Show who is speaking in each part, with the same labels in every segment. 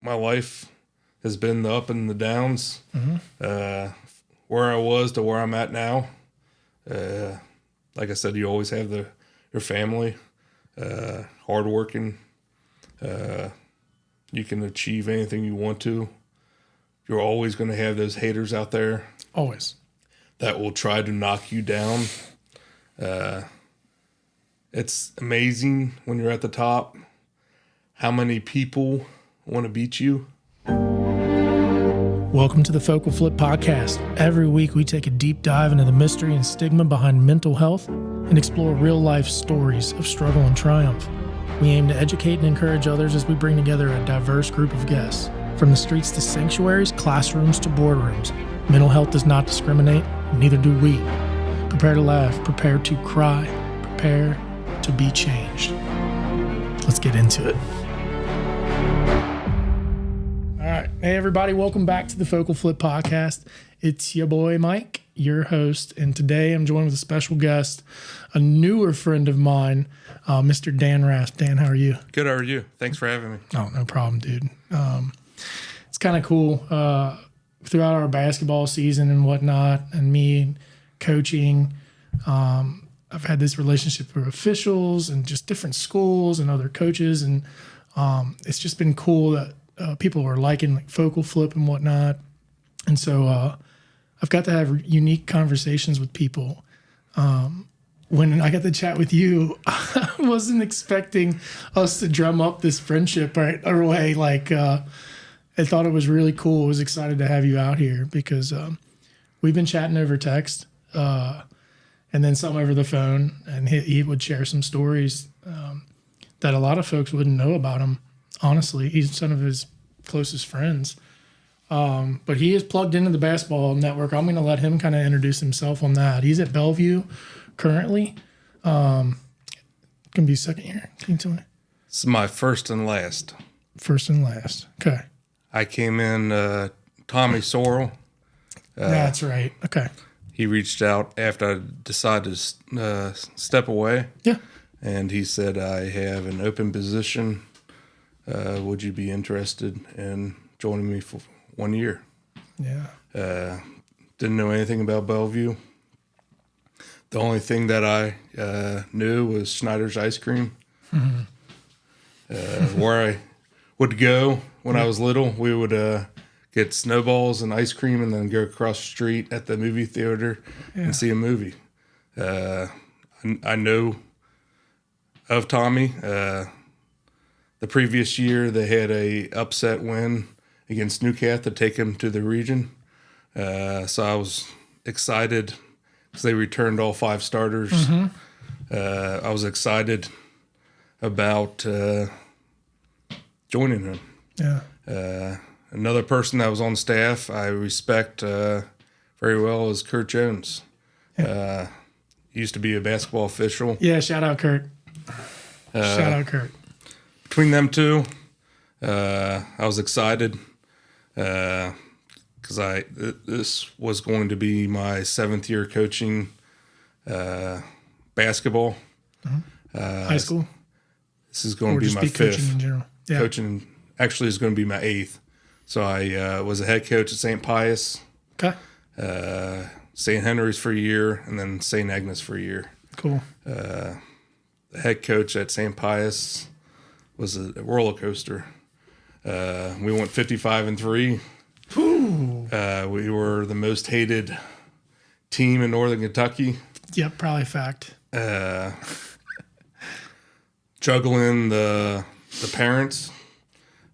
Speaker 1: my life has been the up and the downs. Where I was to where I'm at now. Like I said, you always have your family, hardworking. You can achieve anything you want to. You're always going to have those haters out there.
Speaker 2: Always.
Speaker 1: That will try to knock you down. It's amazing when you're at the top how many people want to beat you.
Speaker 2: Welcome to the Focal Flip Podcast. Every week we take a deep dive into the mystery and stigma behind mental health and explore real-life stories of struggle and triumph. We aim to educate and encourage others as we bring together a diverse group of guests. From the streets to sanctuaries, classrooms to boardrooms, mental health does not discriminate, neither do we. Prepare to laugh, prepare to cry, prepare to be changed. Let's get into it. All right. Hey, everybody. Welcome back to the Focal Flip Podcast. It's your boy, Mike, your host. And today I'm joined with a special guest, a newer friend of mine, Mr. Dan Rasp. Dan, how are you?
Speaker 1: Good, how are you? Thanks for having me.
Speaker 2: Oh, no problem, dude. It's kind of cool. Throughout our basketball season and whatnot, and me coaching, I've had this relationship with officials and just different schools and other coaches. And it's just been cool that people are liking like Focal Flip and whatnot. And so I've got to have unique conversations with people. When I got to chat with you, I wasn't expecting us to drum up this friendship right away. Like, I thought it was really cool. I was excited to have you out here because we've been chatting over text and then some over the phone. And he would share some stories that a lot of folks wouldn't know about him. Honestly, he's one of his closest friends. But he is plugged into the basketball network. I'm going to let him kind of introduce himself on that. He's at Bellevue currently. Going to be second year. Can you tell me?
Speaker 1: This is my first and last.
Speaker 2: First and last. Okay.
Speaker 1: I came in, Tommy Sorrell.
Speaker 2: That's right. Okay.
Speaker 1: He reached out after I decided to step away.
Speaker 2: Yeah.
Speaker 1: And he said, I have an open position. Would you be interested in joining me for 1 year?
Speaker 2: Yeah.
Speaker 1: Didn't know anything about Bellevue. The only thing that I knew was Schneider's Ice Cream. Where I would go when I was little, we would get snowballs and ice cream and then go across the street at the movie theater and see a movie. I know of Tommy. The previous year, they had a upset win against Newcath to take him to the region. So I was excited because they returned all 5 starters. I was excited about joining him.
Speaker 2: Yeah.
Speaker 1: Another person that was on staff I respect very well is Kurt Jones.
Speaker 2: Yeah.
Speaker 1: He used to be a basketball official.
Speaker 2: Yeah. Shout out Kurt. Shout out Kurt.
Speaker 1: Between them two, I was excited because this was going to be my 7th year coaching basketball.
Speaker 2: High school?
Speaker 1: This is going to be my 5th.
Speaker 2: Coaching in general. Yeah.
Speaker 1: Coaching actually is going to be my 8th. So I was a head coach at St. Pius,
Speaker 2: Okay.
Speaker 1: St. Henry's for a year, and then St. Agnes for a year.
Speaker 2: Cool.
Speaker 1: The head coach at St. Pius was a roller coaster. We went 55-3. We were the most hated team in Northern Kentucky.
Speaker 2: Yep, probably a fact.
Speaker 1: Juggling the parents.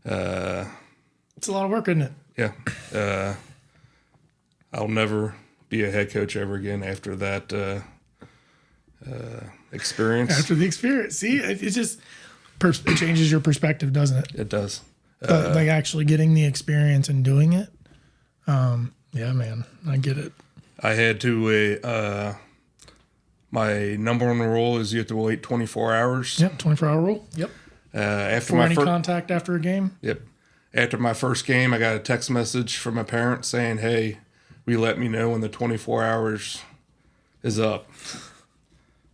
Speaker 2: It's a lot of work, isn't it?
Speaker 1: Yeah. I'll never be a head coach ever again after that experience.
Speaker 2: After the experience. See, it just it changes your perspective, doesn't it?
Speaker 1: It does.
Speaker 2: Like actually getting the experience and doing it. Yeah, man, I get it.
Speaker 1: I had to, my number one rule is you have to wait 24 hours.
Speaker 2: Yep, 24-hour rule. Yep.
Speaker 1: After
Speaker 2: For any contact after a game?
Speaker 1: Yep. After my first game, I got a text message from my parents saying, hey, will you let me know when the 24 hours is up?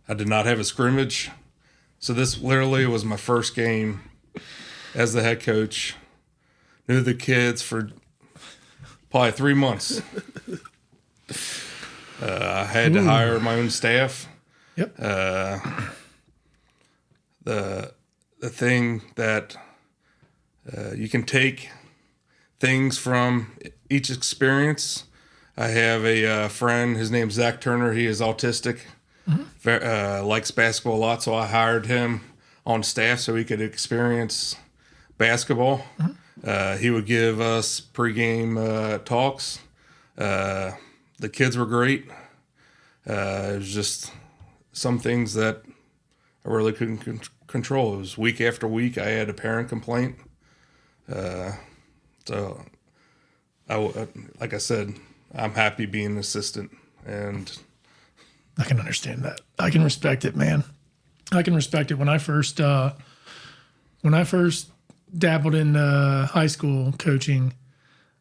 Speaker 1: I did not have a scrimmage. So this literally was my first game as the head coach. knew the kids for probably 3 months. I had to hire my own staff.
Speaker 2: Yep.
Speaker 1: The thing that you can take things from each experience. I have a friend. His name's Zach Turner. He is autistic. Likes basketball a lot, so I hired him on staff so he could experience basketball. He would give us pregame talks. The kids were great. It was just some things that I really couldn't control. It was week after week. I had a parent complaint. So, like I said, I'm happy being an assistant, and
Speaker 2: I can understand that. I can respect it, man. I can respect it. When I first dabbled in high school coaching,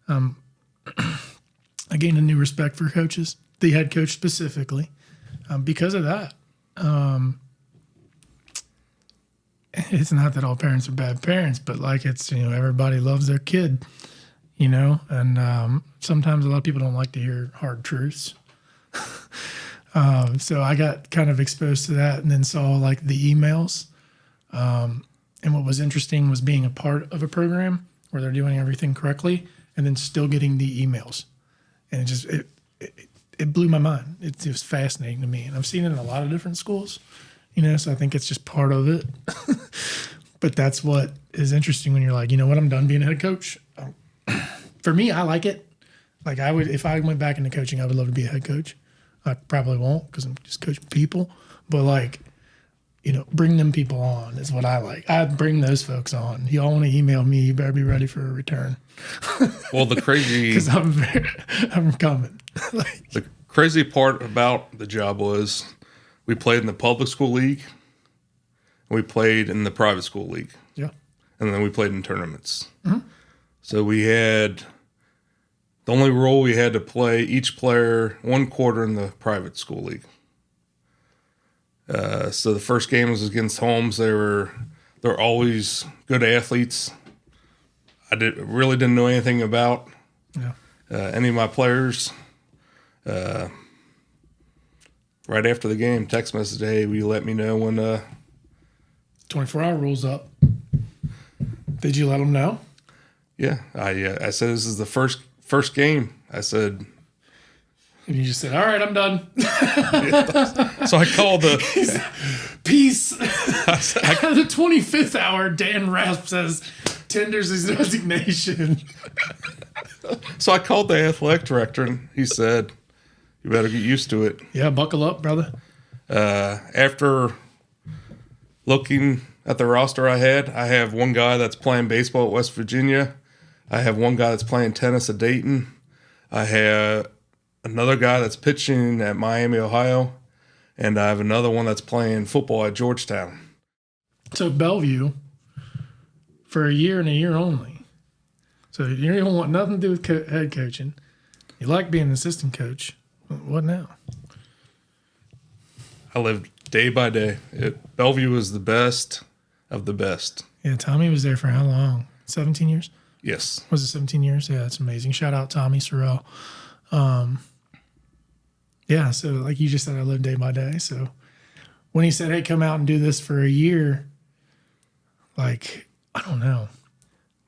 Speaker 2: I gained a new respect for coaches, the head coach specifically, because of that. It's not that all parents are bad parents, but like it's, everybody loves their kid, and sometimes a lot of people don't like to hear hard truths. So I got kind of exposed to that and then saw like the emails. And what was interesting was being a part of a program where they're doing everything correctly and then still getting the emails. And it blew my mind. It was fascinating to me. And I've seen it in a lot of different schools, so I think it's just part of it. But that's what is interesting when you're like, you know what, I'm done being a head coach. For me, I like it. Like I would, if I went back into coaching, I would love to be a head coach. I probably won't because I'm just coaching people. But like, bring them people on is what I like. I bring those folks on. Y'all want to email me, you better be ready for a return.
Speaker 1: Well, the crazy...
Speaker 2: Because I'm coming.
Speaker 1: The crazy part about the job was we played in the public school league, and we played in the private school league.
Speaker 2: Yeah.
Speaker 1: And then we played in tournaments. So we had... The only rule we had to play each player 1 quarter in the private school league. So the first game was against Holmes. They're always good athletes. I really didn't know anything about any of my players. Right after the game, text message, hey, will you let me know when
Speaker 2: 24-hour rule's up. Did you let them know?
Speaker 1: Yeah, I said this is the first game. I said,
Speaker 2: and you just said, all right, I'm done.
Speaker 1: So I called the
Speaker 2: peace. At the 25th hour, Dan Rasp says tenders his resignation.
Speaker 1: So I called the athletic director, and he said, you better get used to it.
Speaker 2: Yeah, buckle up, brother.
Speaker 1: After looking at the roster I have one guy that's playing baseball at West Virginia. I have one guy that's playing tennis at Dayton. I have another guy that's pitching at Miami, Ohio. And I have another one that's playing football at Georgetown.
Speaker 2: So Bellevue, for a year and a year only. So you don't want nothing to do with head coaching. You like being an assistant coach. What now?
Speaker 1: I lived day by day. Bellevue was the best of the best.
Speaker 2: Yeah, Tommy was there for how long? 17 years?
Speaker 1: Yes.
Speaker 2: Was it 17 years? Yeah, that's amazing. Shout out Tommy Sorrell. Yeah, so like you just said, I live day by day. So when he said, hey, come out and do this for a year, like, I don't know.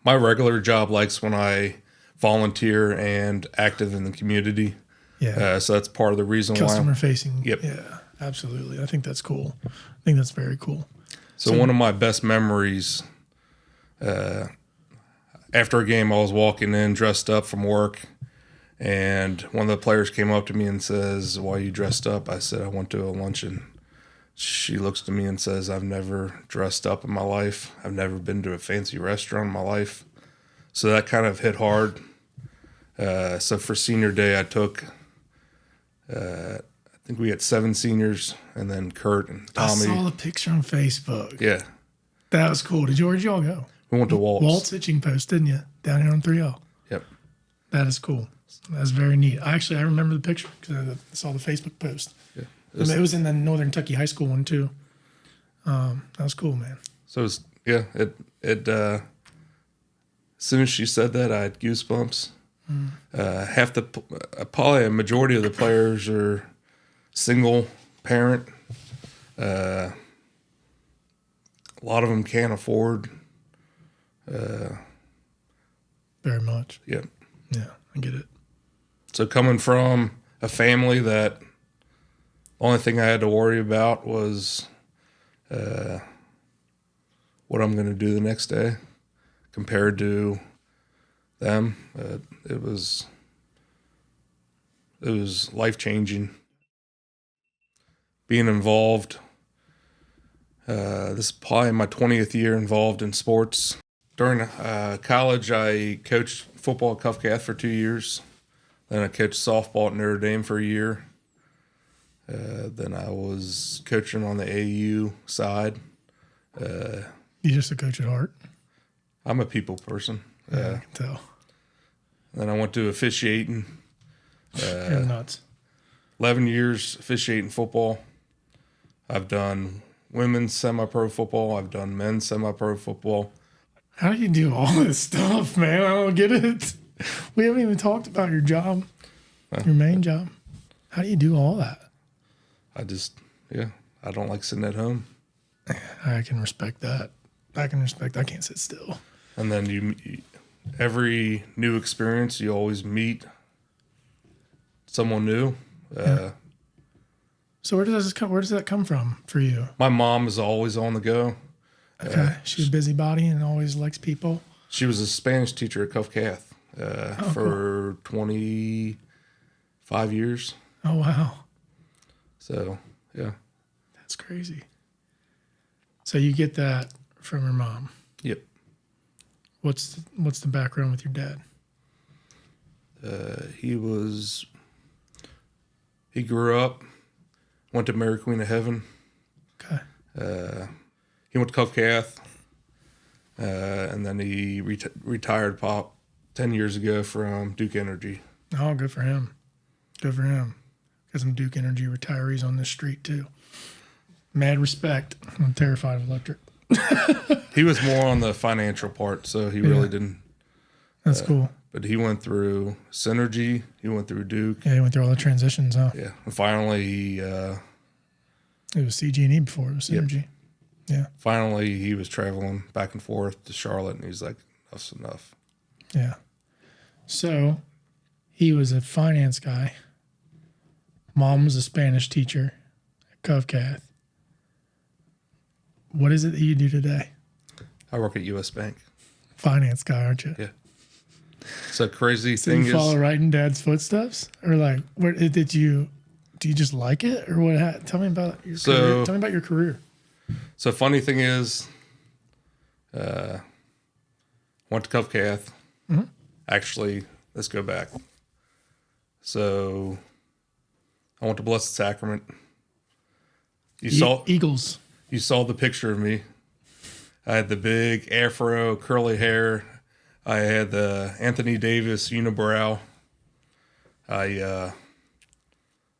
Speaker 1: My regular job likes when I volunteer and active in the community.
Speaker 2: Yeah.
Speaker 1: So that's part of the reason
Speaker 2: Customer
Speaker 1: why.
Speaker 2: facing.
Speaker 1: Yep.
Speaker 2: Yeah, absolutely. I think that's cool. I think that's very cool.
Speaker 1: So one of my best memories, after a game, I was walking in dressed up from work, and one of the players came up to me and says, why are you dressed up? I said, I went to a luncheon. She looks to me and says, I've never dressed up in my life. I've never been to a fancy restaurant in my life. So that kind of hit hard. So for senior day, I took, I think we had 7 seniors, and then Kurt and Tommy.
Speaker 2: I saw the picture on Facebook.
Speaker 1: Yeah.
Speaker 2: That was cool. Where'd y'all go?
Speaker 1: We went to Walt's.
Speaker 2: Walt's Hitching Post, didn't you? Down here on 3L.
Speaker 1: Yep.
Speaker 2: That is cool. That's very neat. I remember the picture because I saw the Facebook post.
Speaker 1: Yeah.
Speaker 2: It was in the Northern Kentucky High School one too. That was cool, man.
Speaker 1: So it As soon as she said that, I had goosebumps. Probably a majority of the players are single parent. A lot of them can't afford.
Speaker 2: Very much.
Speaker 1: Yep.
Speaker 2: Yeah, I get it.
Speaker 1: So coming from a family that the only thing I had to worry about was what I'm going to do the next day compared to them, it was life-changing. Being involved, this is probably my 20th year involved in sports. During college, I coached football at Cuff-Cath for 2 years. Then I coached softball at Notre Dame for a year. Then I was coaching on the AU side.
Speaker 2: You just a coach at heart?
Speaker 1: I'm a people person.
Speaker 2: Yeah, I can tell.
Speaker 1: Then I went to officiating.
Speaker 2: You're nuts.
Speaker 1: 11 years officiating football. I've done women's semi-pro football. I've done men's semi-pro football.
Speaker 2: How do you do all this stuff, man? I don't get it. We haven't even talked about your job, your main job. How do you do all that?
Speaker 1: I don't like sitting at home.
Speaker 2: I can respect that. I can't sit still.
Speaker 1: And then every new experience, you always meet someone new.
Speaker 2: Yeah. So where does that come from for you?
Speaker 1: My mom is always on the go.
Speaker 2: Okay, she's a busybody and always likes people.
Speaker 1: She was a Spanish teacher at Cuff-Cath for 25 years.
Speaker 2: Oh, wow.
Speaker 1: So, yeah.
Speaker 2: That's crazy. So you get that from your mom.
Speaker 1: Yep.
Speaker 2: What's the background with your dad?
Speaker 1: He grew up, went to Mary Queen of Heaven.
Speaker 2: Okay.
Speaker 1: He went to Cuff-Cath, and then he retired 10 years ago from Duke Energy.
Speaker 2: Oh, good for him. Good for him. Got some Duke Energy retirees on this street, too. Mad respect. I'm terrified of electric.
Speaker 1: He was more on the financial part, so he really didn't.
Speaker 2: That's cool.
Speaker 1: But he went through Synergy. He went through Duke.
Speaker 2: Yeah, he went through all the transitions, huh?
Speaker 1: Yeah. And finally,
Speaker 2: it was CG&E before it was Synergy. Yep. Yeah.
Speaker 1: Finally, he was traveling back and forth to Charlotte, and he's like, enough's enough.
Speaker 2: Yeah. So he was a finance guy. Mom was a Spanish teacher at Cuff-Cath. What is it that you do today?
Speaker 1: I work at U.S. Bank.
Speaker 2: Finance guy, aren't you?
Speaker 1: Yeah. So crazy
Speaker 2: So
Speaker 1: thing
Speaker 2: you follow right in Dad's footsteps, or like, where did you? Do you just like it, or what? Tell me about your career. Tell me about your career.
Speaker 1: So funny thing is, went to Cuff-Cath.
Speaker 2: Mm-hmm.
Speaker 1: Actually, let's go back. So I went to Blessed Sacrament.
Speaker 2: Eagles.
Speaker 1: You saw the picture of me. I had the big afro, curly hair. I had the Anthony Davis unibrow. I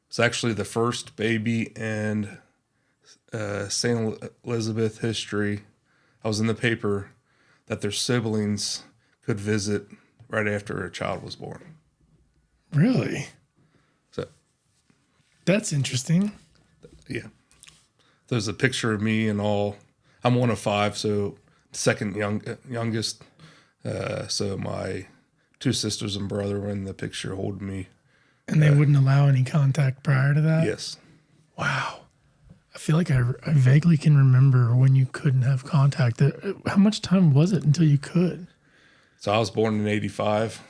Speaker 1: was actually the first baby in St. Elizabeth history. I was in the paper that their siblings could visit right after a child was born.
Speaker 2: Really?
Speaker 1: So
Speaker 2: that's interesting.
Speaker 1: Yeah. There's a picture of me and all. I'm one of 5, so second youngest. So my 2 sisters and brother were in the picture holding me.
Speaker 2: And they wouldn't allow any contact prior to that?
Speaker 1: Yes.
Speaker 2: Wow. I feel like I vaguely can remember when you couldn't have contact. How much time was it until you could?
Speaker 1: So I was born in 85.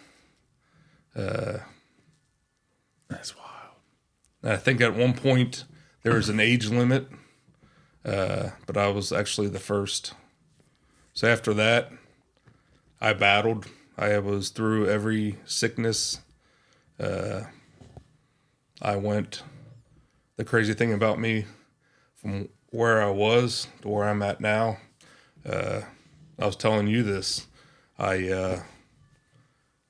Speaker 2: That's wild.
Speaker 1: I think at one point there was an age limit, but I was actually the first. So after that, I battled. I was through every sickness. I went. The crazy thing about me, from where I was to where I'm at now, I was telling you this. I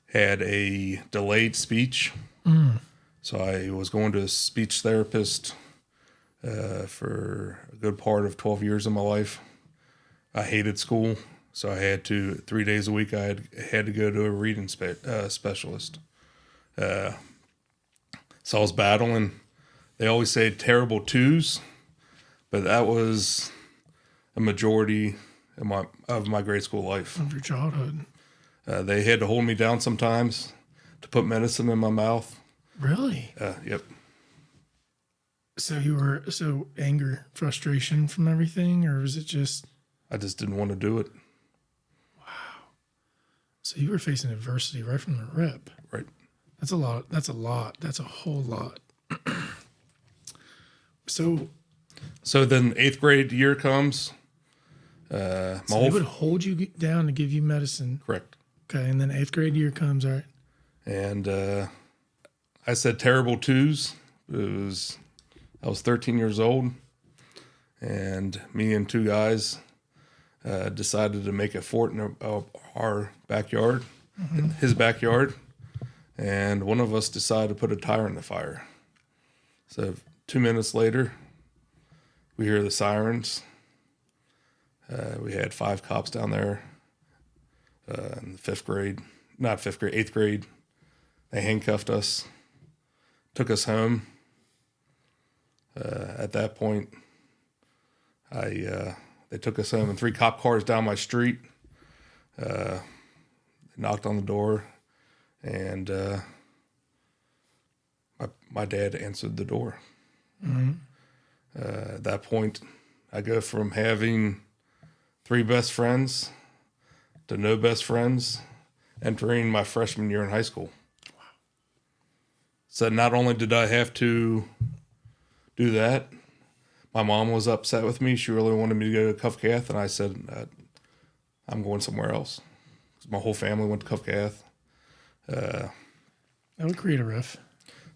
Speaker 1: had a delayed speech. So I was going to a speech therapist for a good part of 12 years of my life. I hated school, So I had to 3 days a week. I had to go to a reading specialist. So I was battling. They always say terrible twos, but that was a majority of my grade school life.
Speaker 2: Of your childhood.
Speaker 1: They had to hold me down sometimes to put medicine in my mouth.
Speaker 2: Really?
Speaker 1: Yep.
Speaker 2: So you were anger, frustration from everything, or was it just?
Speaker 1: I just didn't want to do it.
Speaker 2: So you were facing adversity right from the rip.
Speaker 1: Right.
Speaker 2: That's a lot. That's a lot. That's a whole lot. So
Speaker 1: then 8th grade year comes.
Speaker 2: they would hold you down to give you medicine.
Speaker 1: Correct.
Speaker 2: Okay, and then 8th grade year comes, all right?
Speaker 1: And I said terrible twos. I was 13 years old, and me and 2 guys decided to make a fort in our backyard, his backyard, and one of us decided to put a tire in the fire. So 2 minutes later, we hear the sirens. We had 5 cops down there in the 8th grade. They handcuffed us, took us home. At that point, they took us home in 3 cop cars down my street. They knocked on the door, and my dad answered the door. At that point, I go from having 3 best friends to no best friends, entering my freshman year in high school. Wow. So not only did I have to do that, my mom was upset with me. She really wanted me to go to Cuff Cath, and I said, I'm going somewhere else. My whole family went to Cuff Cath.
Speaker 2: That would create a riff.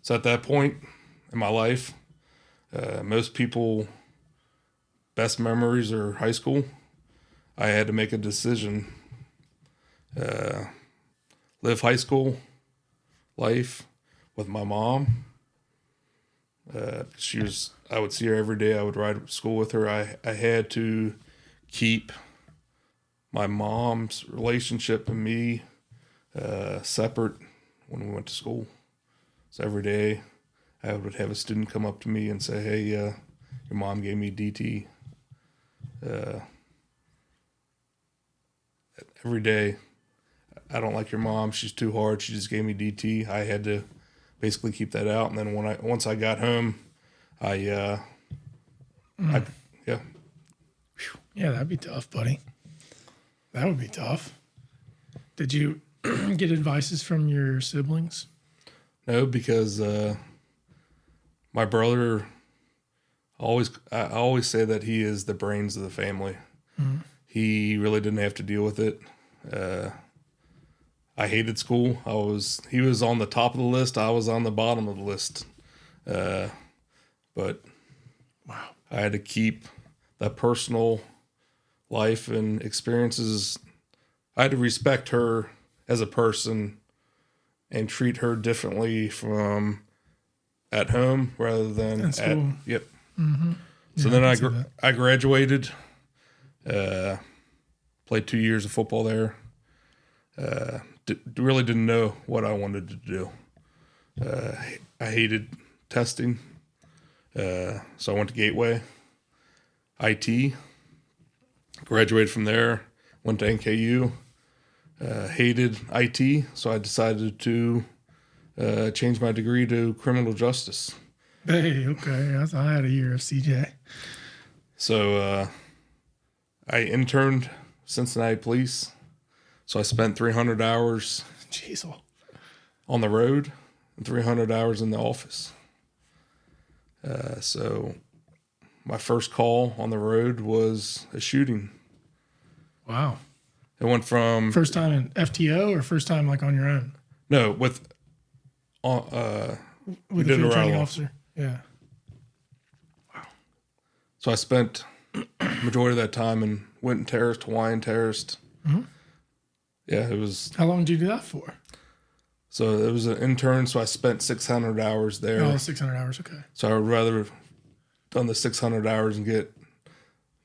Speaker 1: So at that point in my life, most people, best memories are high school. I had to make a decision. Live high school life with my mom. I would see her every day. I would ride to school with her. I had to keep my mom's relationship and me separate when we went to school. So every day I would have a student come up to me and say, hey, your mom gave me DT. Every day, I don't like your mom. She's too hard. She just gave me DT. I had to basically keep that out. And then once I got home, yeah.
Speaker 2: Yeah, that'd be tough, buddy. That would be tough. Did you get advices from your siblings?
Speaker 1: No, because my brother, I always say that he is the brains of the family. Mm-hmm. He really didn't have to deal with it. I hated school. He was on the top of the list. I was on the bottom of the list. But
Speaker 2: wow,
Speaker 1: I had to keep that personal life and experiences. I had to respect her as a person and treat her differently from at home rather than at school. Yep. Mm-hmm. So then I graduated, played 2 years of football there. Really didn't know what I wanted to do. I hated testing. So I went to Gateway, IT, graduated from there, went to NKU, hated IT, so I decided to change my degree to criminal justice.
Speaker 2: Hey, okay. I had a year of CJ.
Speaker 1: So I interned Cincinnati Police. So I spent 300 hours on the road and 300 hours in the office. So my first call on the road was a shooting.
Speaker 2: Wow.
Speaker 1: It went from...
Speaker 2: First time in FTO or first time like on your own?
Speaker 1: No, with
Speaker 2: a field training officer. Yeah.
Speaker 1: Wow. So I spent majority of that time in Winton Terraced, Hawaiian Terraced. Mm-hmm. Yeah, it was...
Speaker 2: How long did you do that for?
Speaker 1: So it was an intern, so I spent 600 hours there.
Speaker 2: Oh, 600 hours, okay.
Speaker 1: So I would rather have done the 600 hours and get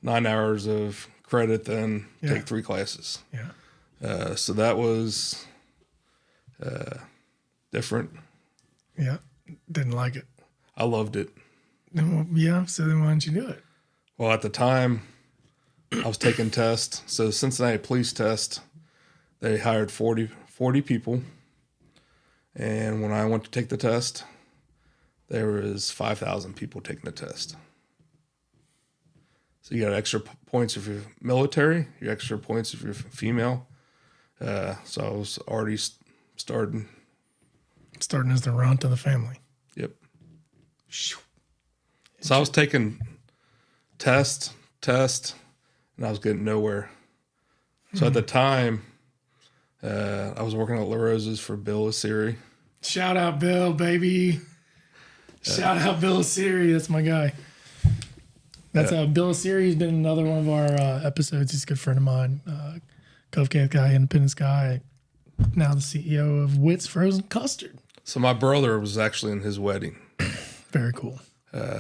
Speaker 1: 9 hours of credit, then take 3 classes.
Speaker 2: Yeah.
Speaker 1: So that was different.
Speaker 2: Yeah. Didn't like it.
Speaker 1: I loved it.
Speaker 2: Well, yeah. So then why didn't you do it?
Speaker 1: Well, at the time, I was taking tests. So Cincinnati police test, they hired 40 people. And when I went to take the test, there was 5,000 people taking the test. So you got extra points if you're military, you extra points if you're female. So I was already starting.
Speaker 2: Starting as the runt of the family.
Speaker 1: Yep. So I was taking test, and I was getting nowhere. So at the time, I was working at La Rosa's for Bill Asiri.
Speaker 2: Shout out Bill, baby. Shout out Bill Asiri. That's my guy. That's Bill Asiri has been another one of our episodes. He's a good friend of mine. Covcat guy, Independence guy. Now the CEO of Witt's Frozen Custard.
Speaker 1: So my brother was actually in his wedding.
Speaker 2: Very cool.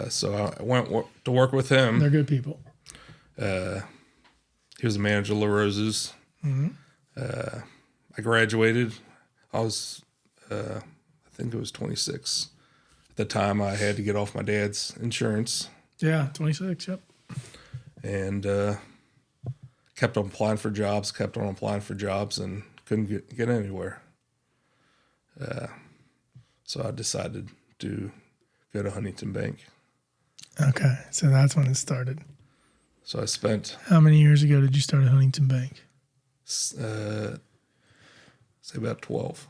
Speaker 1: So I went to work with him.
Speaker 2: They're good people.
Speaker 1: He was the manager of La Rosa's. Mm-hmm. I graduated. I was, I think it was 26. At the time, I had to get off my dad's insurance.
Speaker 2: Yeah, 26, yep.
Speaker 1: And kept on applying for jobs, and couldn't get anywhere. So I decided to go to Huntington Bank.
Speaker 2: Okay, so that's when it started.
Speaker 1: So I spent...
Speaker 2: How many years ago did you start at Huntington Bank?
Speaker 1: Say about 12.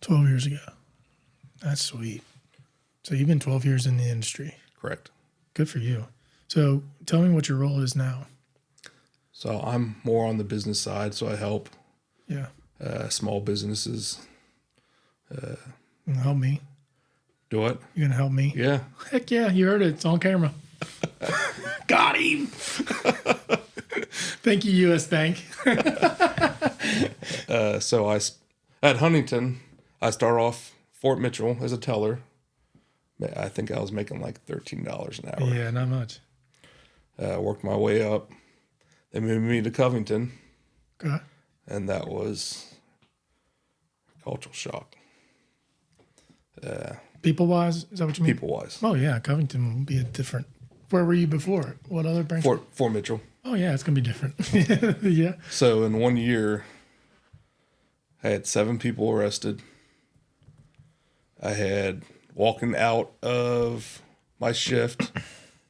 Speaker 2: 12 years ago. That's sweet. So you've been 12 years in the industry.
Speaker 1: Correct.
Speaker 2: Good for you. So tell me what your role is now.
Speaker 1: So I'm more on the business side, so I help small businesses.
Speaker 2: You gonna help me?
Speaker 1: Do what?
Speaker 2: You gonna help me?
Speaker 1: Yeah.
Speaker 2: Heck yeah, you heard it. It's on camera. Got him. Thank you, U.S. Bank.
Speaker 1: So at Huntington, I start off Fort Mitchell as a teller. I think I was making like $13 an hour.
Speaker 2: Yeah, not much.
Speaker 1: Worked my way up. They moved me to Covington.
Speaker 2: Okay.
Speaker 1: And that was a cultural shock.
Speaker 2: People-wise, is that what you mean?
Speaker 1: People-wise.
Speaker 2: Oh, yeah, Covington will be a different... Where were you before? What other branch?
Speaker 1: Fort Mitchell.
Speaker 2: Oh, yeah, it's going to be different. Yeah.
Speaker 1: So in 1 year, I had 7 people arrested. I had walking out of my shift,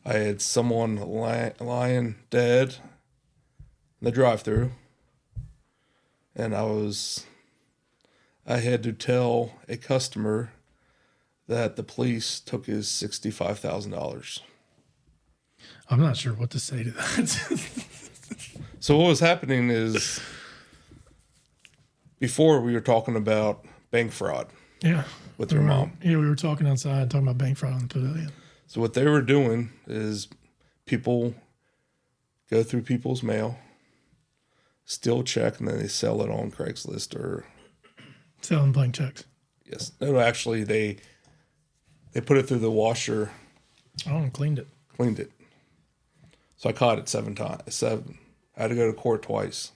Speaker 1: I had someone lying dead in the drive-thru. And I had to tell a customer that the police took his $65,000.
Speaker 2: I'm not sure what to say to that.
Speaker 1: So what was happening is, before we were talking about bank fraud.
Speaker 2: Yeah.
Speaker 1: With your mom.
Speaker 2: Yeah, we were talking outside, talking about bank fraud on the pavilion.
Speaker 1: So what they were doing is people go through people's mail, steal a check, and then they sell it on Craigslist or...
Speaker 2: Selling blank checks.
Speaker 1: Yes. No, actually, they put it through the washer.
Speaker 2: Oh, and cleaned it.
Speaker 1: Cleaned it. So I caught it 7 times. 7. I had to go to court twice.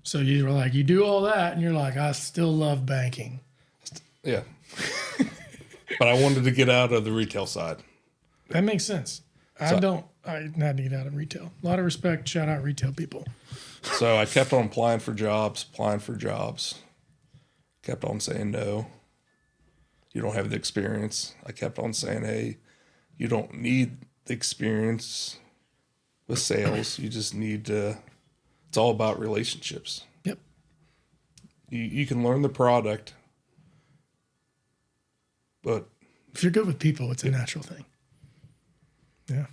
Speaker 2: So you were like, you do all that, and you're like, I still love banking.
Speaker 1: Yeah. But I wanted to get out of the retail side.
Speaker 2: That makes sense. I had to get out of retail. A lot of respect. Shout out retail people.
Speaker 1: So I kept on applying for jobs. Kept on saying no. You don't have the experience. I kept on saying, hey, you don't need the experience with sales. You just need to, it's all about relationships.
Speaker 2: Yep.
Speaker 1: You can learn the product, but
Speaker 2: if you're good with people, it's a natural thing. Yeah.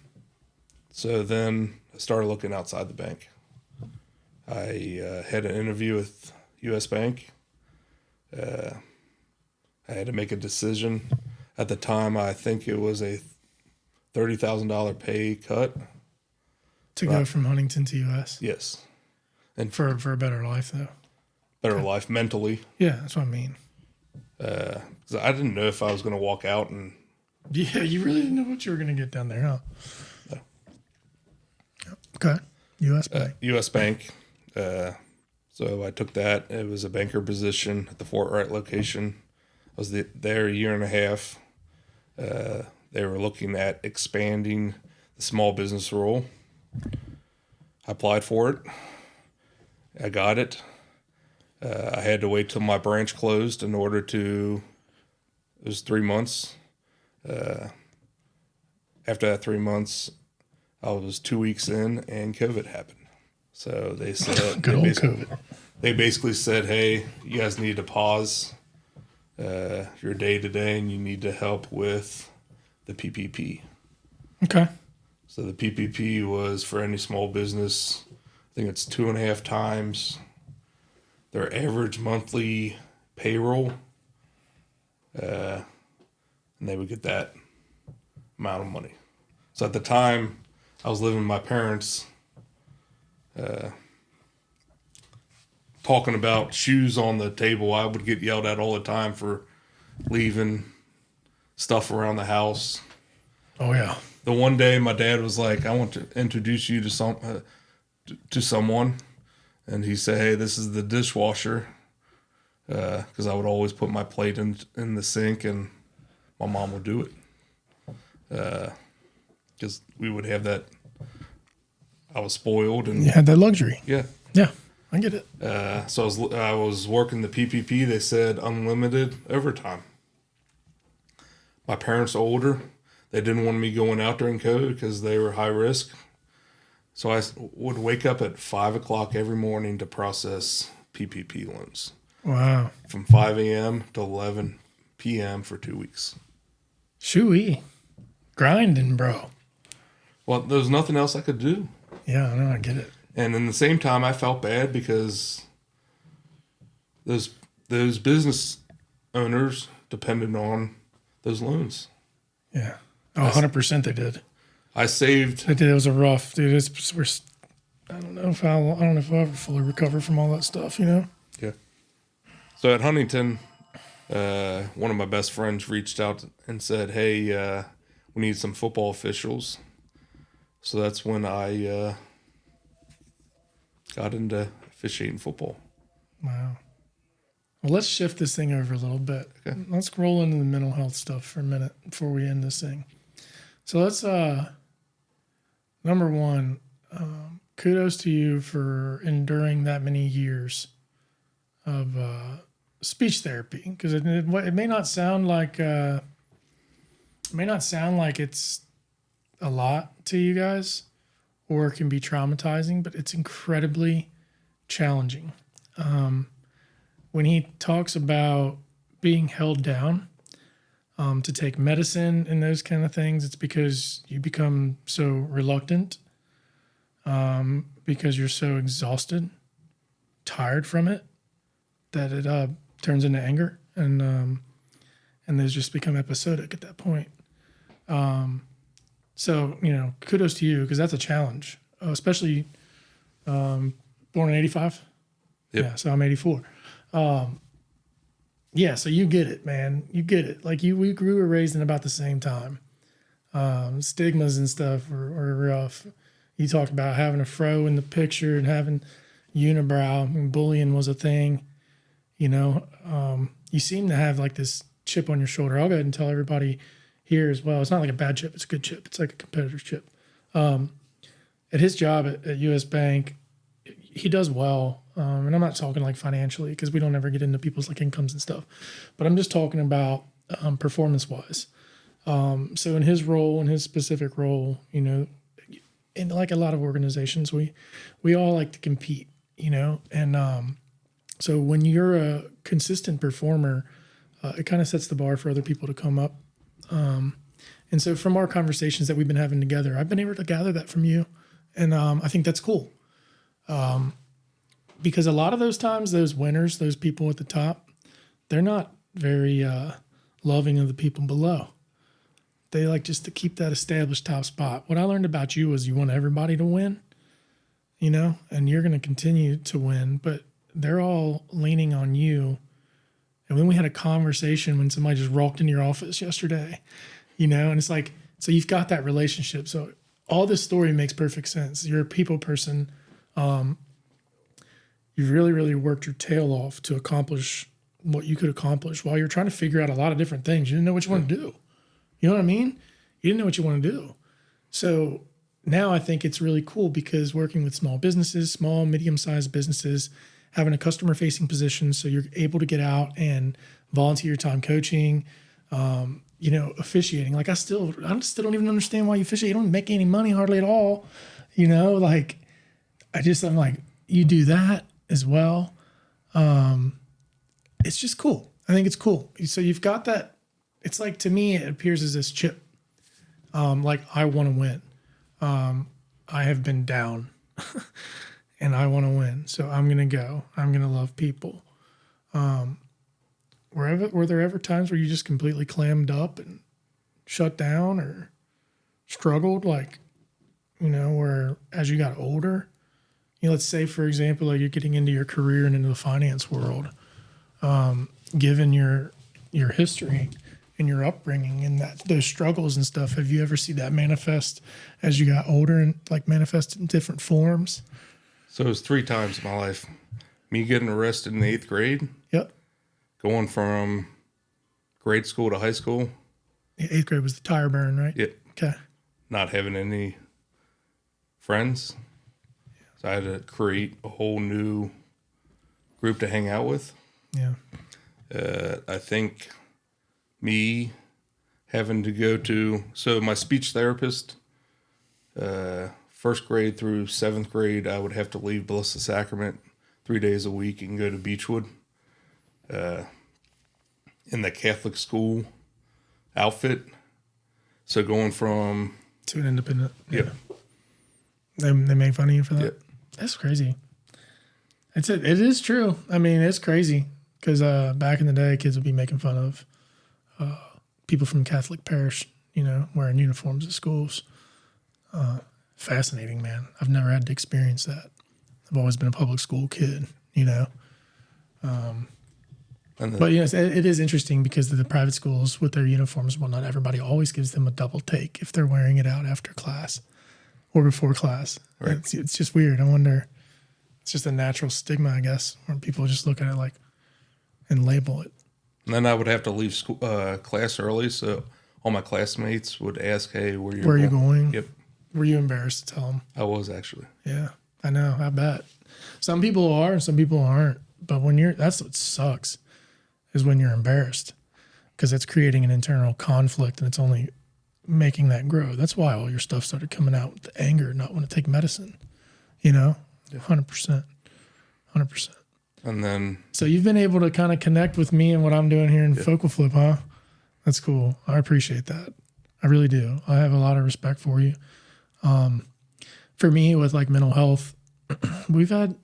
Speaker 1: So then I started looking outside the bank. I had an interview with U.S. Bank. I had to make a decision. At the time, I think it was a $30,000 pay cut.
Speaker 2: To go from Huntington to U.S.?
Speaker 1: Yes. And
Speaker 2: for a better life, though.
Speaker 1: Better life mentally.
Speaker 2: Yeah, that's what I mean.
Speaker 1: 'Cause I didn't know if I was going to walk out and...
Speaker 2: Yeah, you really didn't know what you were going to get down there, huh?
Speaker 1: No.
Speaker 2: Okay. U.S. Bank.
Speaker 1: U.S. Bank. So I took that. It was a banker position at the Fort Wright location. I was there a year and a half. They were looking at expanding the small business role. I applied for it. I got it. I had to wait till my branch closed in order to. It was 3 months. After that 3 months, I was 2 weeks in, and COVID happened. So they said,
Speaker 2: Good old COVID.
Speaker 1: They basically said, "Hey, you guys need to pause your day to day, and you need to help with the PPP."
Speaker 2: Okay.
Speaker 1: So the PPP was for any small business. I think it's 2.5 times their average monthly payroll, and they would get that amount of money. So at the time, I was living with my parents, talking about shoes on the table. I would get yelled at all the time for leaving stuff around the house.
Speaker 2: Oh, yeah.
Speaker 1: The one day my dad was like, "I want to introduce you to someone," and he said, "Hey, this is the dishwasher," because I would always put my plate in the sink, and my mom would do it. Because we would have that. I was spoiled, and
Speaker 2: You had that luxury.
Speaker 1: yeah.
Speaker 2: Yeah, I get it.
Speaker 1: So I was working the PPP. They said unlimited overtime. My parents are older. They didn't want me going out during COVID because they were high risk. So I would wake up at 5 o'clock every morning to process PPP loans.
Speaker 2: Wow.
Speaker 1: From 5 a.m. to 11 p.m. for 2 weeks.
Speaker 2: Shoo-wee. Grinding, bro.
Speaker 1: Well, there was nothing else I could do.
Speaker 2: Yeah, I know, I get it.
Speaker 1: And in the same time, I felt bad because those business owners depended on those loans.
Speaker 2: Yeah. Oh, 100% they did.
Speaker 1: I saved.
Speaker 2: They did. It was a rough, dude. I don't know if I'll ever fully recover from all that stuff, you know?
Speaker 1: Yeah. So at Huntington, one of my best friends reached out and said, "Hey, we need some football officials." So that's when I got into officiating football.
Speaker 2: Wow. Well, let's shift this thing over a little bit.
Speaker 1: Okay.
Speaker 2: Let's roll into the mental health stuff for a minute before we end this thing. So let's, number one, kudos to you for enduring that many years of speech therapy, because it may not sound like it's a lot to you guys, or it can be traumatizing, but it's incredibly challenging. When he talks about being held down to take medicine and those kind of things, it's because you become so reluctant, because you're so exhausted, tired from it, that it turns into anger, and those just become episodic at that point. So, kudos to you, because that's a challenge, especially born in 85.
Speaker 1: Yep.
Speaker 2: Yeah, so I'm 84. Yeah, so you get it, man. You get it. Like we grew and raised in about the same time. Stigmas and stuff were rough. You talked about having a fro in the picture and having unibrow, and bullying was a thing. You seem to have like this chip on your shoulder. I'll go ahead and tell everybody here as well. It's not like a bad chip. It's a good chip. It's like a competitor's chip. At his job at U.S. Bank, he does well. And I'm not talking like financially, because we don't ever get into people's like incomes and stuff. But I'm just talking about performance-wise. So in his role, in his specific role, in like a lot of organizations, we all like to compete, and so when you're a consistent performer, it kind of sets the bar for other people to come up. And so from our conversations that we've been having together, I've been able to gather that from you. And I think that's cool. Because a lot of those times, those winners, those people at the top, they're not very loving of the people below. They like just to keep that established top spot. What I learned about you was you want everybody to win, and you're going to continue to win, but they're all leaning on you. And then we had a conversation when somebody just walked into your office yesterday, and it's like, so you've got that relationship. So all this story makes perfect sense. You're a people person. You really, really worked your tail off to accomplish what you could accomplish while you're trying to figure out a lot of different things. You didn't know what you want to do. You know what I mean? You didn't know what you want to do. So now I think it's really cool because working with small businesses, small, medium-sized businesses, having a customer-facing position so you're able to get out and volunteer your time coaching, officiating. Like I still don't even understand why you officiate. You don't make any money hardly at all. I'm like, you do that as well. It's just cool. I think it's cool. So you've got that. It's like, to me, it appears as this chip. Like I want to win. I have been down and I want to win. So I'm going to go. I'm going to love people. Were there ever times where you just completely clammed up and shut down or struggled? Like, where as you got older, let's say, for example, like you're getting into your career and into the finance world, given your history and your upbringing and those struggles and stuff, have you ever seen that manifest as you got older and like manifest in different forms?
Speaker 1: So it was 3 times in my life. Me getting arrested in the 8th grade.
Speaker 2: Yep.
Speaker 1: Going from grade school to high school.
Speaker 2: The 8th grade was the tire burn, right?
Speaker 1: Yep.
Speaker 2: Okay.
Speaker 1: Not having any friends. So I had to create a whole new group to hang out with.
Speaker 2: Yeah.
Speaker 1: I think me having to go to, so my speech therapist, 1st grade through 7th grade, I would have to leave Blessed Sacrament 3 days a week and go to Beechwood. In the Catholic school outfit. So going from...
Speaker 2: To an independent.
Speaker 1: Yeah.
Speaker 2: They make fun of you for that?
Speaker 1: Yeah.
Speaker 2: That's crazy. It is true. I mean, it's crazy. Because back in the day, kids would be making fun of people from Catholic parish, wearing uniforms at schools. Fascinating, man. I've never had to experience that. I've always been a public school kid, But yes, it is interesting because the private schools with their uniforms and whatnot, everybody always gives them a double take if they're wearing it out after class or before class.
Speaker 1: Right.
Speaker 2: It's just weird. I wonder, it's just a natural stigma, I guess, where people just look at it like and label it.
Speaker 1: And then I would have to leave school, class early, so all my classmates would ask, "Hey, where are you going?" Yep.
Speaker 2: Were you embarrassed to tell them?
Speaker 1: I was, actually.
Speaker 2: Yeah, I know. I bet. Some people are and some people aren't. But that's what sucks, is when you're embarrassed, because it's creating an internal conflict and it's only making that grow. That's why all your stuff started coming out with the anger, not want to take medicine, 100%.
Speaker 1: And then...
Speaker 2: So you've been able to kind of connect with me and what I'm doing here in Focal Flip, huh? That's cool. I appreciate that. I really do. I have a lot of respect for you. For me, with like mental health, we've had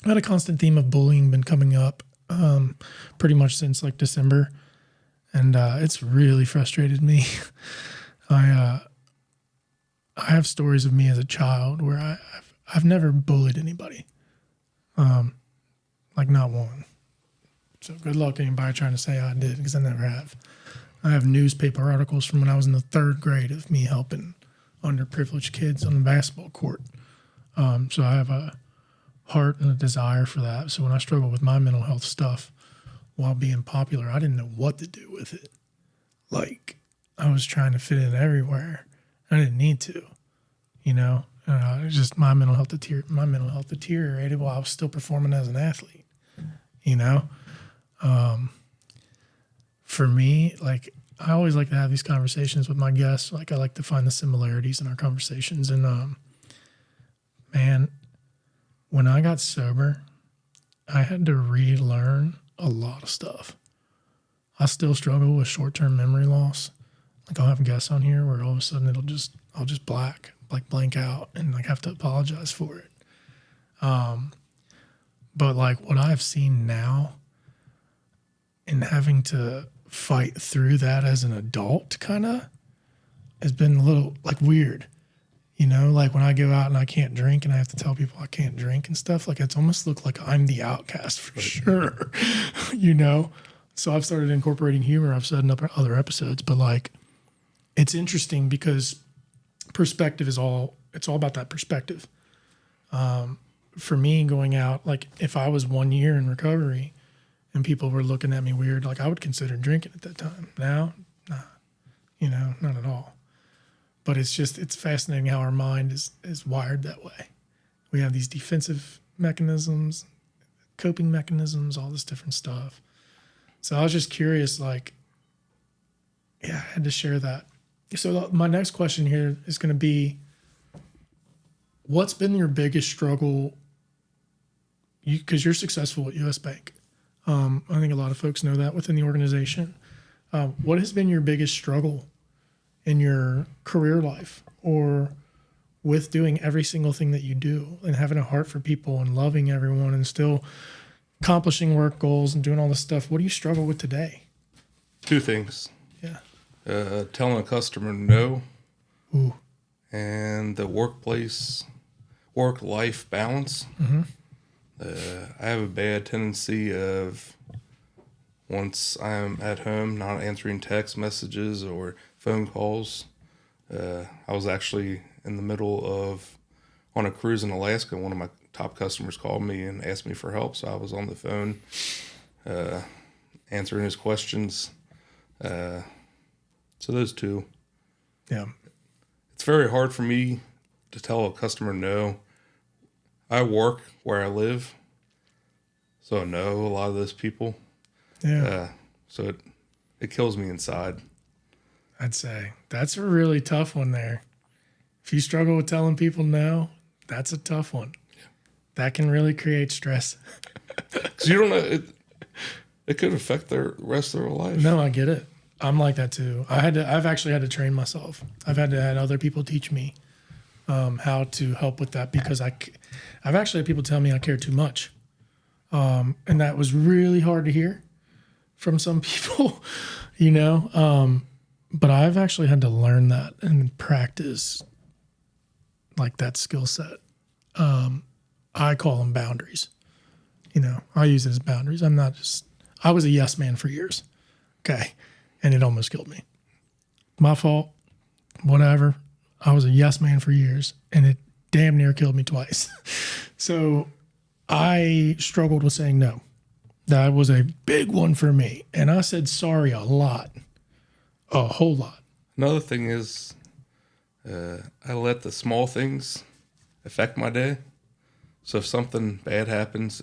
Speaker 2: a constant theme of bullying been coming up pretty much since like December. And it's really frustrated me. I have stories of me as a child where I've never bullied anybody. Like not one. So good luck anybody trying to say I did, because I never have. I have newspaper articles from when I was in the 3rd grade of me helping underprivileged kids on the basketball court. So I have a heart and a desire for that. So when I struggle with my mental health stuff while being popular, I didn't know what to do with it. Like I was trying to fit in everywhere. I didn't need to, it was just my mental health deteriorated while I was still performing as an athlete, For me, like I always like to have these conversations with my guests. Like I like to find the similarities in our conversations. And man, when I got sober, I had to relearn a lot of stuff. I still struggle with short-term memory loss. Like I'll have guests on here where all of a sudden I'll just blank out and like have to apologize for it. But like what I've seen now and having to fight through that as an adult kind of has been a little like weird, like when I go out and I can't drink and I have to tell people I can't drink and stuff, like it's almost looked like I'm the outcast for sure, So I've started incorporating humor. I've said in other episodes, but like it's interesting because perspective is all. It's all about that perspective. For me, going out, like if I was 1 year in recovery and people were looking at me weird, like I would consider drinking at that time. Now, nah, not at all. But it's fascinating how our mind is wired that way. We have these defensive mechanisms, coping mechanisms, all this different stuff. So I was just curious, I had to share that. So my next question here is going to be, what's been your biggest struggle? Because you're successful at US Bank. I think a lot of folks know that within the organization. What has been your biggest struggle in your career life or with doing every single thing that you do and having a heart for people and loving everyone and still accomplishing work goals and doing all this stuff? What do you struggle with today?
Speaker 1: 2 things.
Speaker 2: Yeah.
Speaker 1: Telling a customer no.
Speaker 2: Ooh.
Speaker 1: And the work-life balance.
Speaker 2: Mm-hmm.
Speaker 1: I have a bad tendency of, once I'm at home, not answering text messages or phone calls. I was actually in the middle of on a cruise in Alaska. One of my top customers called me and asked me for help, so I was on the phone answering his questions. So those 2.
Speaker 2: Yeah.
Speaker 1: It's very hard for me to tell a customer no. I work where I live, so I know a lot of those people.
Speaker 2: Yeah.
Speaker 1: So it kills me inside.
Speaker 2: I'd say that's a really tough one there. If you struggle with telling people no, that's a tough one. Yeah. That can really create stress.
Speaker 1: Because you don't know, it could affect their rest of their life.
Speaker 2: No, I get it. I'm like that too. I've actually had to train myself. I've had to have other people teach me how to help with that, because I've actually had people tell me I care too much. And that was really hard to hear from some people, but I've actually had to learn that and practice like that skill set. I call them boundaries. I use it as boundaries. I was a yes man for years. Okay. And it almost killed me. My fault, whatever. I was a yes man for years, and it damn near killed me twice. So I struggled with saying no. That was a big one for me. And I said sorry a lot, a whole lot.
Speaker 1: Another thing is I let the small things affect my day. So if something bad happens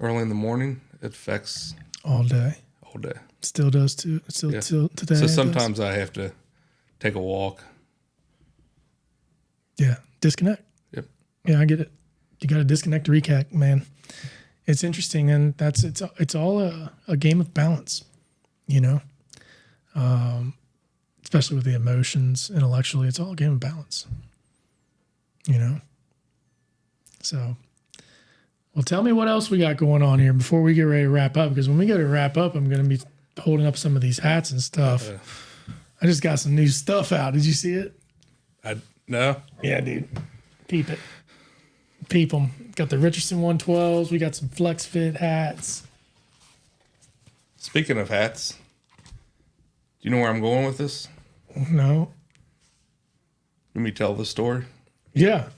Speaker 1: early in the morning, it affects
Speaker 2: all day. Still does too. Still today.
Speaker 1: So sometimes I have to take a walk.
Speaker 2: Yeah, disconnect.
Speaker 1: Yep.
Speaker 2: Yeah, I get it. You got to disconnect to reconnect, man. It's interesting, and it's all a game of balance, especially with the emotions. Intellectually, it's all a game of balance, So, well, tell me what else we got going on here before we get ready to wrap up. Because when we go to wrap up, I'm going to be holding up some of these hats and stuff. I just got some new stuff out. Did you see it?
Speaker 1: No.
Speaker 2: Yeah, dude. Peep it. Peep them. Got the Richardson 112s. We got some Flex Fit hats.
Speaker 1: Speaking of hats, do you know where I'm going with this?
Speaker 2: No.
Speaker 1: Let me tell the story.
Speaker 2: Yeah.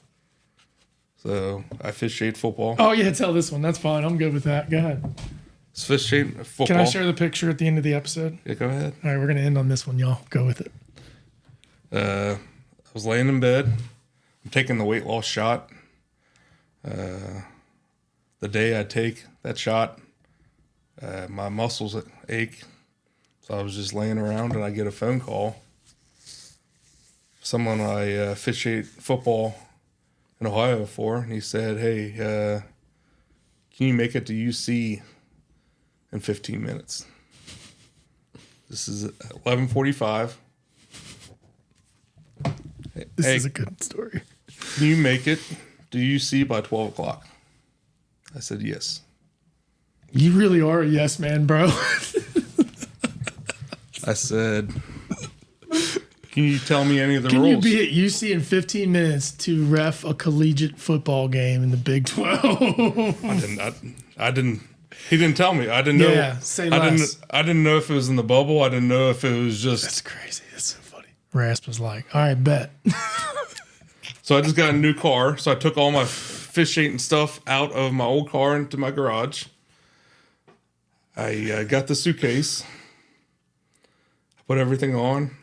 Speaker 1: So I officiate football.
Speaker 2: Oh, yeah, tell this one. That's fine. I'm good with that. Go ahead.
Speaker 1: Officiate football.
Speaker 2: Can I share the picture at the end of the episode?
Speaker 1: Yeah, go ahead.
Speaker 2: All right, we're going to end on this one, y'all. Go with it.
Speaker 1: I was laying in bed. I'm taking the weight loss shot. The day I take that shot, my muscles ache. So I was just laying around and I get a phone call. Someone I officiate football in Ohio for, and he said, "Hey, can you make it to UC in 15 minutes?" This is at 11:45.
Speaker 2: This is a good story.
Speaker 1: Can you make it to UC by 12 o'clock? I said, yes.
Speaker 2: You really are a yes man, bro.
Speaker 1: I said, can you tell me any of the
Speaker 2: Can
Speaker 1: rules?
Speaker 2: you be at UC in 15 minutes to ref a collegiate football game in the Big 12?
Speaker 1: I didn't. He didn't tell me. I didn't know.
Speaker 2: Yeah, say less.
Speaker 1: I didn't know if it was in the bubble. I didn't know if it was just.
Speaker 2: That's crazy. That's so funny. Rasp was like, all right, bet.
Speaker 1: So I just got a new car. So I took all my officiating stuff out of my old car into my garage. I got the suitcase. I put everything on.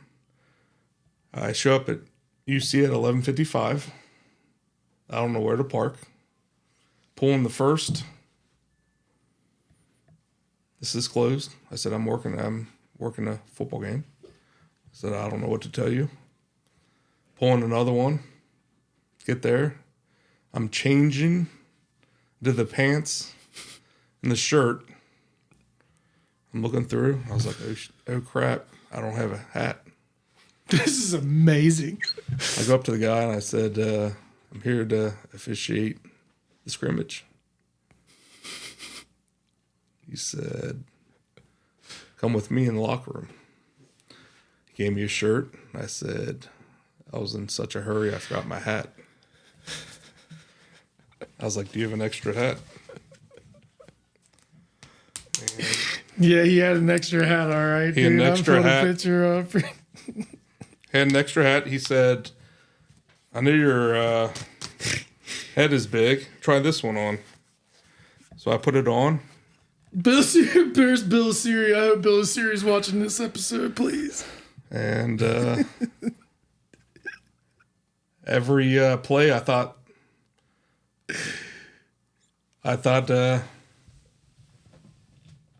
Speaker 1: I show up at UC at 11:55. I don't know where to park. Pull in the first. This is closed. I said, I'm working a football game. I said, I don't know what to tell you. Pull in another one. Get there. I'm changing to the pants and the shirt. I'm looking through. I was like, oh crap. I don't have a hat.
Speaker 2: This is amazing.
Speaker 1: I go up to the guy and I said, I'm here to officiate the scrimmage. He said, come with me in the locker room. He gave me a shirt. I said, I was in such a hurry, I forgot my hat. I was like, do you have an extra hat?
Speaker 2: Yeah, he had an extra hat, all right.
Speaker 1: He had an extra hat.
Speaker 2: A picture up.
Speaker 1: Had an extra hat. He said, I know your head is big. Try this one on. So I put it on.
Speaker 2: There's Bill Siri. I hope Bill Siri's watching this episode, please.
Speaker 1: And every play, I thought,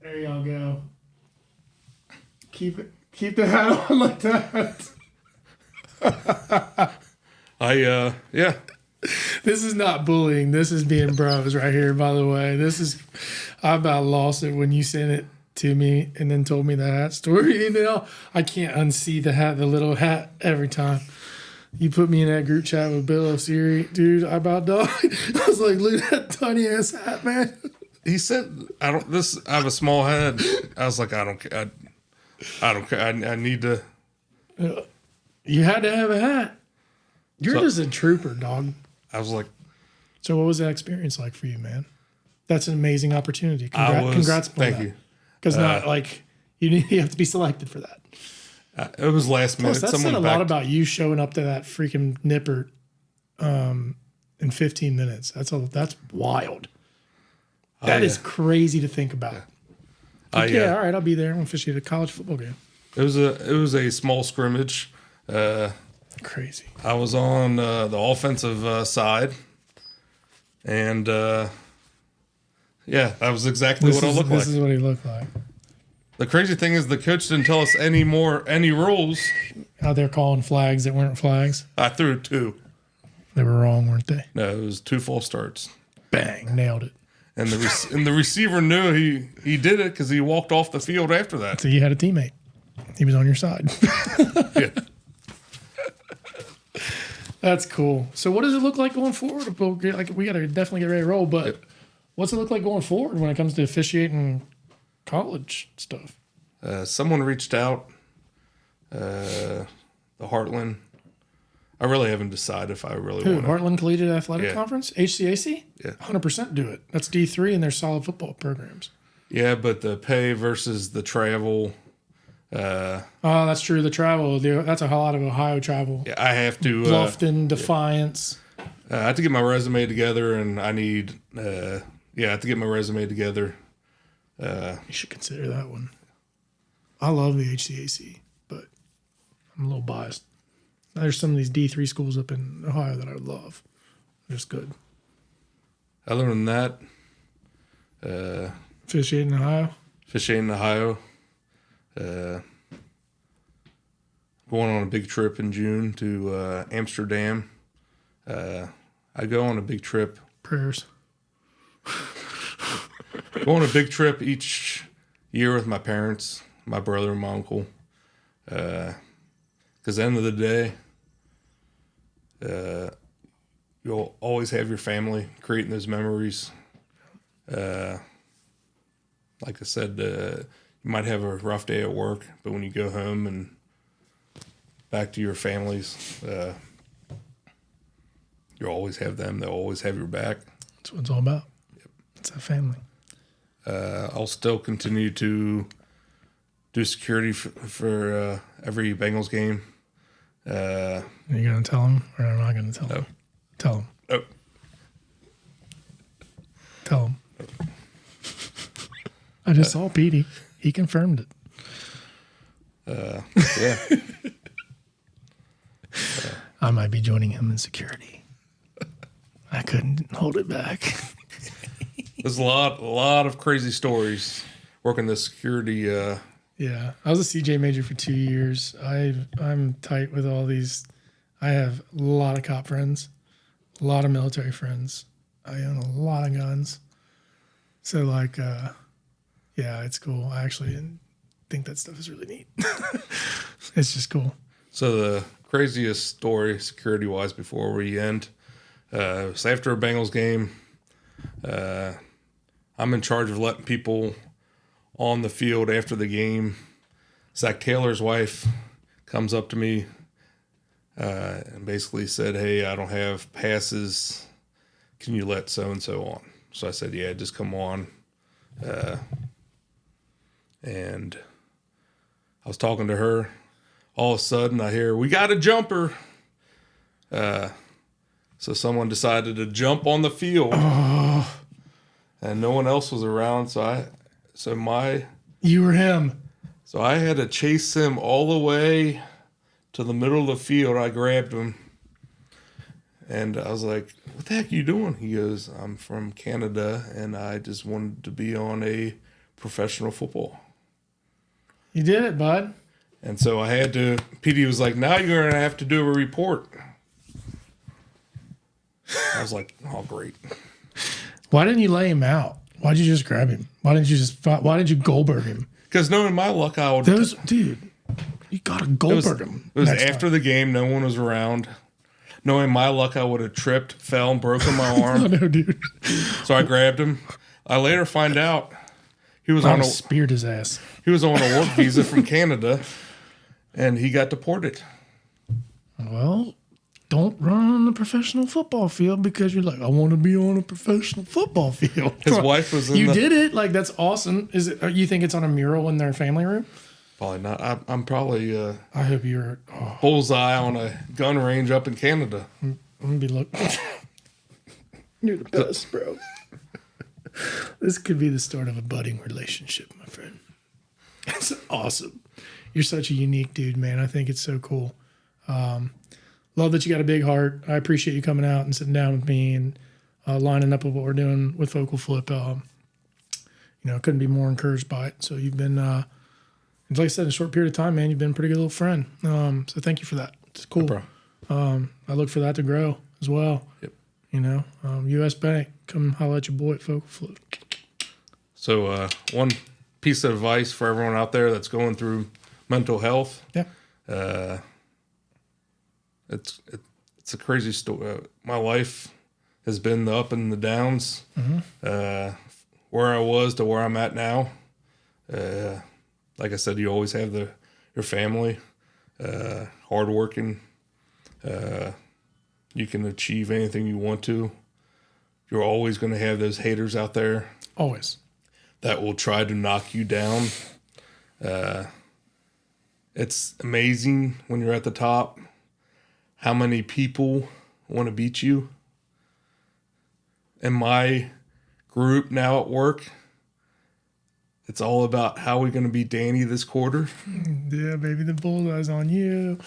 Speaker 2: there y'all go. Keep the hat on like that.
Speaker 1: Yeah.
Speaker 2: This is not bullying. This is being bros right here, by the way. I about lost it when you sent it to me and then told me the hat story. And now I can't unsee the little hat every time. You put me in that group chat with Bill Siri, dude, I about died. I was like, look at that tiny ass hat, man.
Speaker 1: He said, I have a small head. I was like, I don't care. I need to.
Speaker 2: You had to have a hat. You're just a trooper, dog.
Speaker 1: I was like,
Speaker 2: so what was that experience like for you, man? That's an amazing opportunity. Congrats on
Speaker 1: thank
Speaker 2: that.
Speaker 1: you.
Speaker 2: Because not like you have to be selected for that.
Speaker 1: It was last minute.
Speaker 2: Plus, that said a lot about you showing up to that freaking nipper in 15 minutes. That's wild. That is crazy to think about. All right, I'll be there. I'm going to officiate a college football game.
Speaker 1: It was a small scrimmage.
Speaker 2: Crazy.
Speaker 1: I was on the offensive side, and that was exactly what I looked like.
Speaker 2: This is what he looked like.
Speaker 1: The crazy thing is the coach didn't tell us any rules.
Speaker 2: Out there calling flags that weren't flags.
Speaker 1: I threw 2.
Speaker 2: They were wrong, weren't they?
Speaker 1: No, it was 2 false starts.
Speaker 2: Bang, nailed it.
Speaker 1: And the receiver knew he did it because he walked off the field after that.
Speaker 2: So you had a teammate. He was on your side.
Speaker 1: Yeah.
Speaker 2: That's cool. So what does it look like going forward? Like we got to definitely get ready to roll, but what's it look like going forward when it comes to officiating college stuff?
Speaker 1: Someone reached out, the Heartland. I really haven't decided if I really want to.
Speaker 2: Heartland Collegiate Athletic Conference? HCAC?
Speaker 1: Yeah.
Speaker 2: 100% do it. That's D3 and they're solid football programs.
Speaker 1: Yeah, but the pay versus the travel.
Speaker 2: That's true. The travel, that's a lot of Ohio travel.
Speaker 1: Yeah, I have to.
Speaker 2: Bluffton, Defiance.
Speaker 1: I have to get my resume together, and I need. I have to get my resume together.
Speaker 2: You should consider that one. I love the HCAC, but I'm a little biased. There's some of these D3 schools up in Ohio that I would love. They're just good.
Speaker 1: Other than that,
Speaker 2: officiating in Ohio.
Speaker 1: Going on a big trip in June to Amsterdam. I go on a big trip.
Speaker 2: Prayers.
Speaker 1: Go on a big trip each year with my parents, my brother, and my uncle. Because at the end of the day, you'll always have your family creating those memories. Like I said, you might have a rough day at work, but when you go home and back to your families, you'll always have them. They'll always have your back.
Speaker 2: That's what it's all about.
Speaker 1: Yep.
Speaker 2: It's a family.
Speaker 1: I'll still continue to do security for every Bengals game.
Speaker 2: Are you going to tell him or am I going to tell him? Tell him.
Speaker 1: Oh.
Speaker 2: Tell him. I just saw Petey. He confirmed it.
Speaker 1: Yeah.
Speaker 2: I might be joining him in security. I couldn't hold it back.
Speaker 1: There's a lot of crazy stories working the security.
Speaker 2: Yeah, I was a CJ major for 2 years. I'm tight with all these. I have a lot of cop friends, a lot of military friends. I own a lot of guns. So like, yeah, it's cool. I actually think that stuff is really neat. It's just cool.
Speaker 1: So the craziest story security-wise before we end, was after a Bengals game. I'm in charge of letting people on the field after the game. Zach Taylor's wife comes up to me and basically said, "Hey, I don't have passes. Can you let so-and-so on?" So I said, "Yeah, just come on." And I was talking to her. All of a sudden, I hear, "We got a jumper." So someone decided to jump on the field.
Speaker 2: Oh.
Speaker 1: And no one else was around,
Speaker 2: You were him.
Speaker 1: So I had to chase him all the way to the middle of the field. I grabbed him, and I was like, "What the heck are you doing?" He goes, "I'm from Canada, and I just wanted to be on a professional football."
Speaker 2: You did it, bud.
Speaker 1: And so I had to. PD was like, "Now you're gonna have to do a report." I was like, "Oh, great."
Speaker 2: Why didn't you lay him out? Why did you just grab him? Why didn't you Goldberg him?
Speaker 1: Because knowing my luck, I would.
Speaker 2: Dude, you gotta Goldberg him.
Speaker 1: It was after the game. No one was around. Knowing my luck, I would have tripped, fell, and broken my arm.
Speaker 2: I know, dude.
Speaker 1: So I grabbed him. I later find out he was
Speaker 2: speared his ass.
Speaker 1: He was on a work visa from Canada, and he got deported.
Speaker 2: Well, don't run on the professional football field because you're like, I want to be on a professional football field.
Speaker 1: His wife was in
Speaker 2: You did it. Like, that's awesome. Is it? You think it's on a mural in their family room?
Speaker 1: Probably not. I'm probably
Speaker 2: I hope you're
Speaker 1: bullseye on a gun range up in Canada.
Speaker 2: I'm going to be looking. You're the best, bro. This could be the start of a budding relationship, my friend. That's awesome. You're such a unique dude, man. I think it's so cool. Love that you got a big heart. I appreciate you coming out and sitting down with me and lining up with what we're doing with Focal Flip. Couldn't be more encouraged by it. So you've been, like I said, in a short period of time, man, you've been a pretty good little friend. So thank you for that. It's cool.
Speaker 1: No problem.
Speaker 2: I look for that to grow as well.
Speaker 1: Yep.
Speaker 2: U.S. Bank, come holler at your boy at Focal Flip. So
Speaker 1: one piece of advice for everyone out there that's going through mental health.
Speaker 2: Yeah.
Speaker 1: It's a crazy story. My life has been the up and the downs.
Speaker 2: Mm-hmm.
Speaker 1: Where I was to where I'm at now. Like I said, you always have your family, hardworking. You can achieve anything you want to. You're always going to have those haters out there.
Speaker 2: Always.
Speaker 1: That will try to knock you down. It's amazing when you're at the top how many people want to beat you. In my group now at work, it's all about how we're going to beat Danny this quarter.
Speaker 2: Yeah, baby, the bullseye's on you.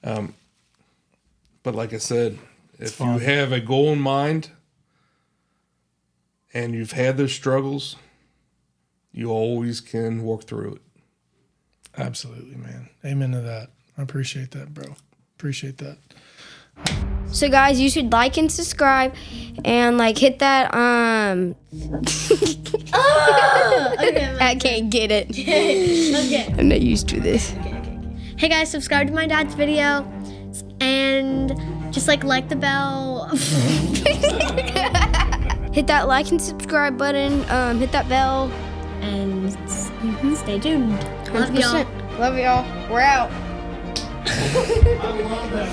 Speaker 1: But like I said, if you have a goal in mind and you've had those struggles, you always can work through it.
Speaker 2: Absolutely, man. Amen to that. I appreciate that, bro. Appreciate that.
Speaker 3: So guys, you should like and subscribe and hit that
Speaker 4: Okay,
Speaker 3: I can't get it.
Speaker 4: okay.
Speaker 3: I'm not used to this.
Speaker 4: Hey guys, subscribe to my dad's video and just like the bell.
Speaker 3: Hit that like and subscribe button, hit that bell.
Speaker 4: And stay tuned. Love y'all.
Speaker 3: 100%. Love y'all. We're out.
Speaker 2: I love that.